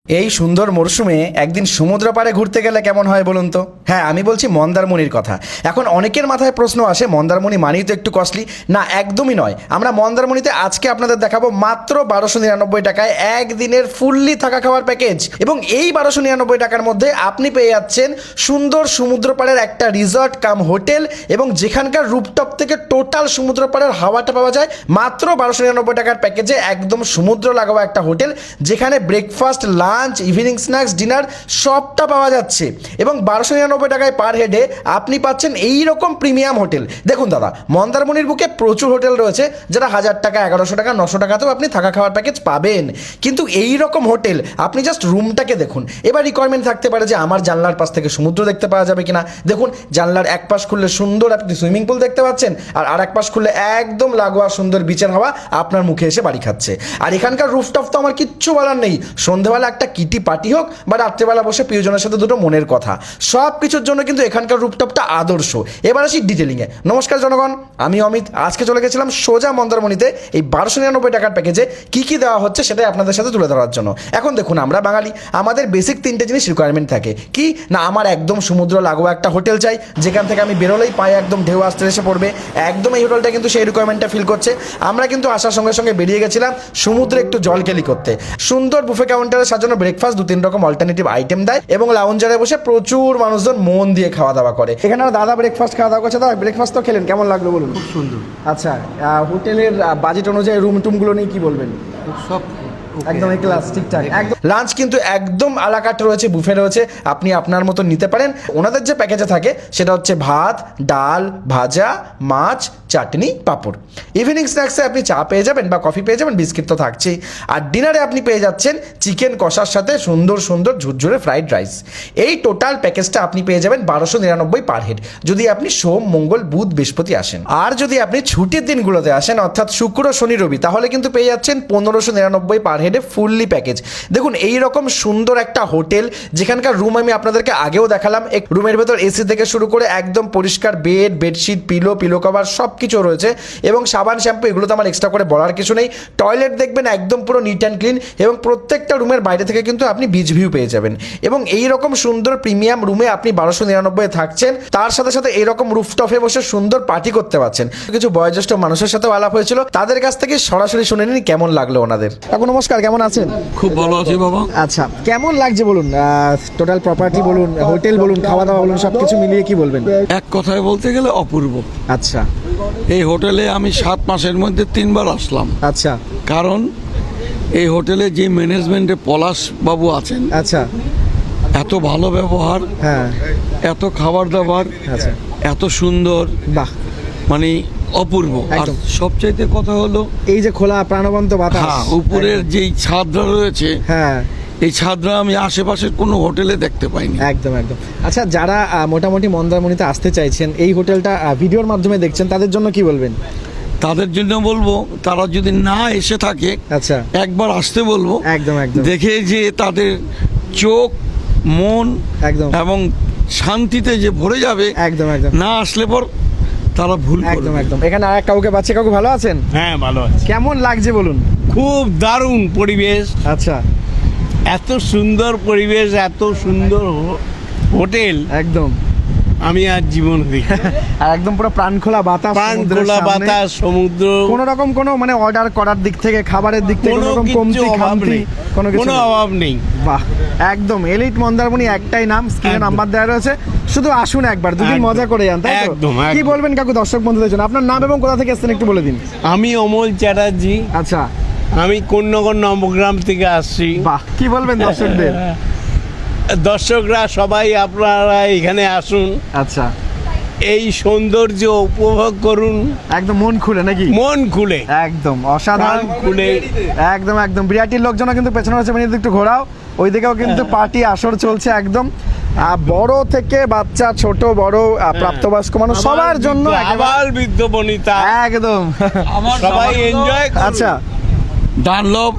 এই সুন্দর মরশুমে একদিন সমুদ্র পাড়ে ঘুরতে গেলে কেমন হয় বলুন তো। হ্যাঁ, আমি বলছি মন্দারমণির কথা। এখন অনেকের মাথায় প্রশ্ন আসে, মন্দারমণি মানেই তো একটু কস্টলি। না, একদমই নয়। আমরা মন্দারমণিতে আজকে আপনাদের দেখাবো মাত্র 1299 টাকায় একদিনের ফুললি থাকা খাওয়ার প্যাকেজ। এবং এই 1299 টাকার মধ্যে আপনি পেয়ে যাচ্ছেন সুন্দর সমুদ্র পাড়ের একটা রিসর্ট কাম হোটেল, এবং যেখানকার রুপটপ থেকে টোটাল সমুদ্র পাড়ের হাওয়াটা পাওয়া যায় মাত্র 1299 টাকার প্যাকেজে। একদম সমুদ্র লাগানো একটা হোটেল, যেখানে breakfast, lunch, evening snacks, dinner সবটা পাওয়া যাচ্ছে। এবং 1299 টাকায় পার হেডে আপনি পাচ্ছেন এই রকম প্রিমিয়াম হোটেল। দেখুন দাদা, মন্দারমণির বুকে প্রচুর হোটেল রয়েছে যারা 1000 টাকা, 1100 টাকা, 900 টাকাতেও আপনি থাকা খাওয়ার প্যাকেজ পাবেন। কিন্তু এই রকম হোটেল আপনি জাস্ট রুমটাকে দেখুন। এবার রিকোয়ারমেন্ট থাকতে পারে যে আমার জানলার পাশ থেকে সমুদ্র দেখতে পাওয়া যাবে কিনা। দেখুন, জানলার এক পাশ খুললে সুন্দর আপনি সুইমিং পুল দেখতে পাচ্ছেন, আর এক পাশ খুললে একদম লাগোয়া সুন্দর বিচের হাওয়া আপনার মুখে এসে বাড়ি খাচ্ছে। আর এখানকার রুফটপ তো আমার কিচ্ছু বলার নেই। সন্ধ্যেবেলা একটা কিটি পার্টি হোক বা রাত্রেবেলা বসে প্রিয়জনের সাথে দুটো মনের কথা, সব কিছুর জন্য কিন্তু এখানকার রুফটপটা আদর্শ। এবার আসি ডিটেলিংয়ে। নমস্কার জনগণ, আমি অমিত। আজকে চলে গেছিলাম সোজা মন্দারমণিতে এই 1299 টাকার প্যাকেজে কী কী দেওয়া হচ্ছে সেটাই আপনাদের সাথে তুলে ধরার জন্য। এখন দেখুন, আমরা বাঙালি, আমাদের বেসিক 3টে জিনিস রিকোয়ারমেন্ট থাকে। কি না, আমার একদম সমুদ্র লাগোয়া একটা হোটেল চাই, যেখান থেকে আমি বেরোলেই পায়ে একদম ঢেউ আসতে এসে পড়বে। একদম এই হোটেলটা কিন্তু সেই রিকোয়ারমেন্টটা ফিল করছে। আমরা কিন্তু আসার সঙ্গে সঙ্গে বেরিয়ে গেছিলাম সমুদ্রে একটু জলকেলি করতে। সুন্দর বুফে কাউন্টারে সাজানো ব্রেকফাস্ট, 2-3 রকম অল্টারনেটিভ আইটেম দেয়, এবং লাউঞ্জারে বসে প্রচুর মানুষজন মন দিয়ে খাওয়া দাওয়া করে। এখানে দাদা ব্রেকফাস্ট খাওয়া দাওয়া করছে। দাদা, ব্রেকফাস্ট তো খেলেন, কেমন লাগলো বলুন? খুব সুন্দর। আচ্ছা, হোটেলের বাজেট অনুযায়ী রুম টুমগুলো নিয়ে কি বলবেন? সব একদম এই ক্লাস ঠিকঠাক। একদম লাঞ্চ কিন্তু একদম আলাকাট রয়েছে, বুফে রয়েছে, আপনি আপনার মতো নিতে পারেন। ওনাদের যে প্যাকেজে থাকে সেটা হচ্ছে ভাত, ডাল, ভাজা, মাছ, চাটনি, পাঁপড়। ইভিনিং স্ন্যাক্সে আপনি চা পেয়ে যাবেন বা কফি পেয়ে যাবেন, বিস্কিট তো থাকছেই। আর ডিনারে আপনি পেয়ে যাচ্ছেন চিকেন কষার সাথে সুন্দর সুন্দর ঝুরঝুরে ফ্রাইড রাইস। এই টোটাল প্যাকেজটা আপনি পেয়ে যাবেন 1299 পার হেড, যদি আপনি সোম, মঙ্গল, বুধ, বৃহস্পতি আসেন। আর যদি আপনি ছুটির দিনগুলোতে আসেন, অর্থাৎ শুক্র, শনি, রবি, তাহলে কিন্তু পেয়ে যাচ্ছেন 1599 পার হেডে ফুললি প্যাকেজ। দেখুন, এই রকম সুন্দর একটা হোটেল, যেখানকার রুম আমি আপনাদেরকে আগেও দেখালাম। এক রুমের ভেতর এসি থেকে শুরু করে একদম পরিষ্কার বেড, বেডশিট, পিলো কভার সব কিছু রয়েছে, এবং সাবান, শ্যাম্পু এগুলো তো আমার এক্সট্রা করে বলার কিছু নেই। টয়লেট দেখবেন একদম পুরো নিট অ্যান্ড ক্লিন, এবং প্রত্যেকটা রুমের বাইরে থেকে কিন্তু আপনি বিচ ভিউ পেয়ে যাবেন। এবং এই রকম সুন্দর প্রিমিয়াম রুমে আপনি 1299 থাকছেন, তার সাথে সাথে এইরকম রুফটপে বসে সুন্দর পার্টি করতে পারছেন। কিছু বয়োজ্যেষ্ঠ মানুষের সাথেও আলাপ হয়েছিল, তাদের কাছ থেকে সরাসরি শুনে নিন কেমন লাগলো ওনাদের। এখন নমস্কার, কেমন আছেন? খুব ভালো আছি বাবা। আচ্ছা, কেমন লাগছে বলুন? টোটাল প্রপার্টি বলুন, হোটেল বলুন, খাওয়া দাওয়া বলুন, সবকিছু মিলিয়ে কি বলবেন? এক কথায় বলতে গেলে অপূর্ব। আচ্ছা এই হোটেলে আমি 7 মাসের মধ্যে 3 বার আসলাম। আচ্ছা কারণ এই হোটেলে যে ম্যানেজমেন্টে পলাশ বাবু আছেন, আচ্ছা এত ভালো ব্যবহার, হ্যাঁ এত খাবার দাবার, আচ্ছা এত সুন্দর, বাহ, মানে অপূর্ব। আর একদম। সবচাইতে কথা হলো এই যে খোলা প্রাণবন্ত বাতাস, হ্যাঁ, উপরের যেই ছাদটা রয়েছে, হ্যাঁ এই ছাদটা আমি আশেপাশের কোনো হোটেলে দেখতে পাইনি। একদম একদম। আচ্ছা, যারা মোটামুটি মন্দারমণিতে আসতে চাইছেন, এই হোটেলটা ভিডিওর মাধ্যমে দেখছেন, তাদের জন্য কি বলবেন? তাদের জন্য বলবো, তারা যদি না এসে থাকে আচ্ছা, একবার আসতে বলবো। একদম একদম দেখে যে তাদের চোখ, মন একদম এবং শান্তিতে যে ভরে যাবে। একদম একদম না আসলে পর তারা ভুল একদম করবে। একদম। এখানে আর কাউকে পাচ্ছে, কাকু ভালো আছেন? হ্যাঁ, ভালো আছে। কেমন লাগছে বলুন? খুব দারুণ পরিবেশ, আচ্ছা, এত সুন্দর পরিবেশ, এত সুন্দর হোটেল একদম। আমি আর জীবন দেখি। আর একদম পুরো প্রাণখোলা বাতাস, প্রাণ সমুদ্রের খোলা সামনে। বাতাস, সমুদ্র, কোনো রকম কোনো মানে অর্ডার করার দিক থেকে, খাবারের দিক থেকে কোনো কোনো রকম কিচ্ছু কমতি অভাব খামতি নেই, কোনো কিছু কোনো নেই। অভাব নেই। বাহ, একদম এলিট মন্দারমণি, একটাই নাম, স্ক্রিনে একদম। নাম্বার দেওয়া রয়েছে। শুধু আসুন একবার, দুদিন একদম। মজা করে যান, তাই তো? একদম, কি একদম। বলবেন কাকু দর্শক বন্ধুদের জন্য? আপনার নাম এবং কোথা থেকে এসেছেন একটু বলে দিন। আমি অমল চ্যাটার্জি, আচ্ছা, আমি কোন্নগর নবগ্রাম থেকে আসছি। বাহ, কি বলবেন দর্শকদের? দর্শকরা সবাই আপনারা এখানে আসুন, আচ্ছা, এই সৌন্দর্য উপভোগ করুন, একদম মন খুলে নাকি? মন খুলে, একদম প্রাণ অসাধারণ। খুলে। একদম একদম। বিরাটির লোকজনও কিন্তু পেছনে রয়েছে, মানে একটু ঘোরাও, ওইদিকেও কিন্তু পার্টি আসর চলছে একদম। বড় থেকে বাচ্চা, ছোট বড়, প্রাপ্তবয়স্ক মানুষ, সবার জন্য আবার বৃদ্ধ বনিতা একদম। সবাই এনজয়। আচ্ছা, ডানলপ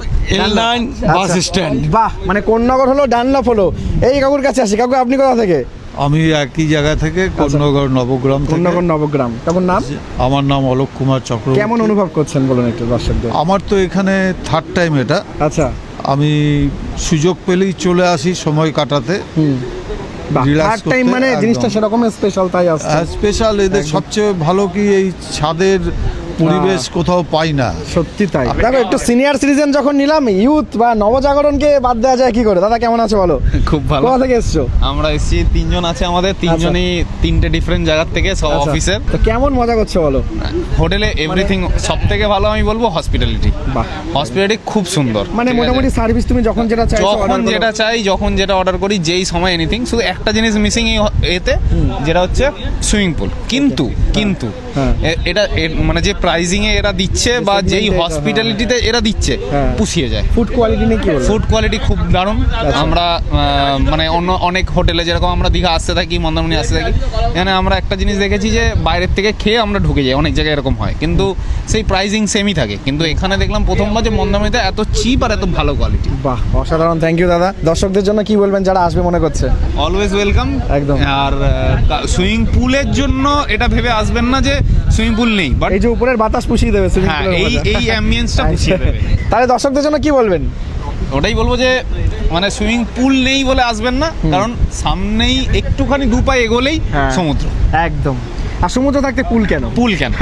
L9 বাস আচ্ছা। স্ট্যান্ড। বাহ, মানে কোন্নগর হলো, ডানলপ হলো। এই কাকুর কাছে আসি। কাকু, আপনি কোথা থেকে? আমি একই জায়গা থেকে কন্যগড় নবগ্রাম থেকে। কোন্নগর নবগ্রাম। কাকুর নাম? আমার নাম অলোক কুমার চক্রবর্তী। কেমন অনুভব করছেন বলুন একটু দর্শকদের? আমার তো এখানে থার্ড টাইম এটা। আচ্ছা, আমি সুযোগ পেলেই চলে আসি সময় কাটাতে। relax থার্ড টাইম করতে মানে একদম। জিনিসটা সেরকম স্পেশাল তাই আসছে। স্পেশাল এদের সবচেয়ে ভালো কি এই ছাদের পরিবেশ কোথাও পাই না। সত্যি তাই। দেখো একটু সিনিয়র সিটিজেন যখন নিলাম, ইউথ বা নবজাগরণকে বাদ দেওয়া যায় কি করে? দাদা কেমন আছে বলো? খুব ভালো। কোথা থেকে এসছো? আমরা এসেছি তিনজন আছে আমাদের, তিনজনই তিনটে ডিফারেন্ট জায়গার থেকে, সব আচ্ছা। অফিসের। তো কেমন মজা করছো বলো? হোটেলে এভরিথিং সব থেকে ভালো আমি বলবো হসপিটালিটি। বাহ। হসপিটালিটি খুব সুন্দর, মানে ঠিক আছে? মোটামুটি সার্ভিস তুমি যখন যেটা চাইছো যখন order করো। যেটা চাই, যখন যেটা অর্ডার করি, যেই সময় এনিথিং। শুধু একটা জিনিস মিসিং এই এতে, যেটা হচ্ছে সুইমিং পুল। কিন্তু হ্যাঁ। এটা মানে যে প্রাইজিং এ এরা দিচ্ছে বা segment যেই এ এটা, হসপিটালিটিতে এরা দিচ্ছে, হ্যাঁ। পুষিয়ে যায়। ফুড কোয়ালিটি নিয়ে কি বলবো? ফুড কোয়ালিটি খুব দারুণ। আচ্ছা। আমরা মানে অন্য অনেক হোটেলে যেরকম আমরা দীঘা আসতে থাকি, মন্দারমণি আসতে থাকি, এখানে আমরা একটা জিনিস দেখেছি যে বাইরের থেকে খেয়ে আমরা ঢুকে যাই, অনেক জায়গায় এরকম হয়, কিন্তু সেই প্রাইজিং সেমই থাকে। কিন্তু এখানে দেখলাম প্রথমবার যে মন্দারমণিতে এত চিপ আর এত ভালো কোয়ালিটি। বাহ, অসাধারণ। থ্যাংক ইউ দাদা। দর্শকদের জন্য কি বলবেন যারা আসবে মনে করছে? Always welcome. একদম। আর সুইমিং পুলের জন্য এটা ভেবে আসবেন না যে সুইমিং পুল নেই, বাট এই যে উপরের বাতাস পুষিয়ে দেবে swimming হ্যাঁ, pool এর মধ্যে। এই অ্যাম্বিয়েন্সটা পুষিয়ে দেবে। তাহলে দর্শকদের জন্য কি বলবেন? ওটাই বলবো যে মানে সুইমিং পুল নেই বলে আসবেন না, কারণ সামনেই একটুখানি দু পা এগোলেই হ্যাঁ। সমুদ্র। একদম। আর সমুদ্র থাকতে পুল কেন? পুল কেন?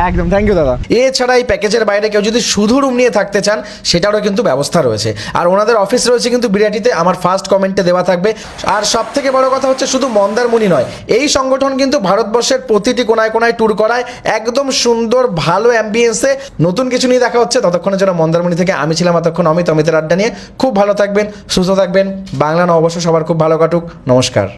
একদম। থ্যাংক ইউ দাদা। এছাড়া এই প্যাকেজের বাইরে কেউ যদি শুধু রুম নিয়ে থাকতে চান, সেটারও কিন্তু ব্যবস্থা রয়েছে। আর ওনাদের অফিস রয়েছে কিন্তু বিরাটিতে, আমার ফার্স্ট কমেন্টে দেওয়া থাকবে। আর সব থেকে বড় কথা হচ্ছে শুধু মন্দারমণি নয়, এই সংগঠন কিন্তু ভারতবর্ষের প্রতিটি কোনায় কোনায় ট্যুর করায়, একদম সুন্দর ভালো অ্যাম্বিয়েন্সে। নতুন কিছু নিয়ে দেখা হচ্ছে। ততক্ষণের জন্য মন্দারমণি থেকে আমি ছিলাম এতক্ষণ অমিতের আড্ডা নিয়ে। খুব ভালো থাকবেন, সুস্থ থাকবেন। বাংলা নববর্ষ সবার খুব ভালো কাটুক। নমস্কার।